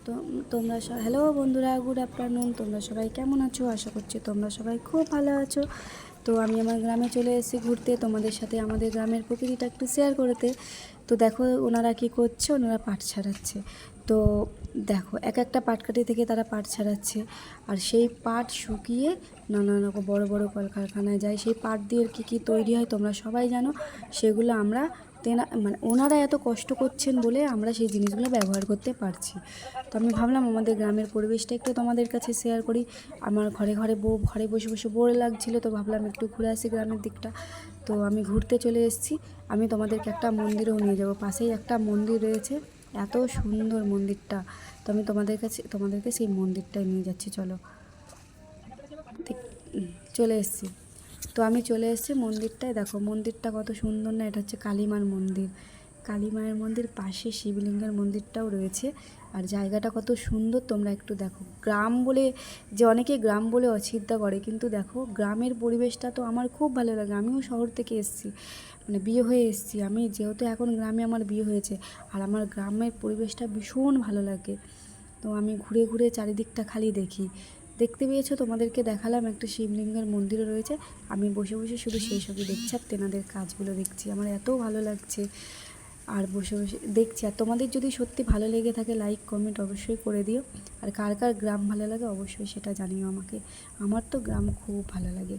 তো তোমরা হ্যালো বন্ধুরা, গুড আফটারনুন। তোমরা সবাই কেমন আছো? আশা করছি তোমরা সবাই খুব ভালো আছো। তো আমি আমার গ্রামে চলে এসেছি ঘুরতে, তোমাদের সাথে আমাদের গ্রামের প্রকৃতিটা একটু শেয়ার করতে। তো দেখো ওনারা কি করছে, ওনারা পাট ছাড়াচ্ছে। তো দেখো এক একটা পাটকাঠি থেকে তারা পাট ছাড়াচ্ছে, আর সেই পাট শুকিয়ে নানা রকম বড় বড় কলকারখানায় যায়। সেই পাট দিয়ে কী কী তৈরি হয় তোমরা সবাই জানো, সেগুলো আমরা মানে ওনারা এত কষ্ট করছেন বলে আমরা সেই জিনিসগুলো ব্যবহার করতে পারছি। তো আমি ভাবলাম আমাদের গ্রামের পরিবেশটা একটু তোমাদের কাছে শেয়ার করি। আমার ঘরে ঘরে বসে বসে বোর লাগছিলো, তো ভাবলাম একটু ঘুরে আসি গ্রামের দিকটা। তো আমি ঘুরতে চলে এসেছি। আমি তোমাদেরকে একটা মন্দিরেও নিয়ে যাব, পাশেই একটা মন্দির রয়েছে, এত সুন্দর মন্দিরটা। তো আমি তোমাদেরকে সেই মন্দিরটায় নিয়ে যাচ্ছি, চলো। চলে এসেছি। তো আমি চলে এসেছি মন্দিরটায়, দেখো মন্দিরটা কত সুন্দর না। এটা হচ্ছে কালীমার মন্দির। কালী মায়ের মন্দির, পাশে শিবলিঙ্গের মন্দিরটাও রয়েছে। আর জায়গাটা কত সুন্দর তোমরা একটু দেখো। গ্রাম বলে যে অনেকে গ্রাম বলে অচিন্তা করে, কিন্তু দেখো গ্রামের পরিবেশটা তো আমার খুব ভালো লাগে। আমিও শহর থেকে এসেছি, মানে বিয়ে হয়ে এসেছি আমি, যেহেতু এখন গ্রামে আমার বিয়ে হয়েছে। আর আমার গ্রামের পরিবেশটা ভীষণ ভালো লাগে। তো আমি ঘুরে ঘুরে চারিদিকটা খালি দেখি। দেখতে পেয়েছো, তোমাদেরকে দেখালাম একটা শিবলিঙ্গের মন্দিরও রয়েছে। আমি বসে বসে শুধু সেই সবই দেখছি আর তেনাদের কাজগুলো দেখছি। আমার এত ভালো লাগছে, আর বসে বসে দেখছি। আর তোমাদের যদি সত্যি ভালো লেগে থাকে লাইক কমেন্ট অবশ্যই করে দিও। আর কার কার গ্রাম ভালো লাগে অবশ্যই সেটা জানিও আমাকে। আমার তো গ্রাম খুব ভালো লাগে।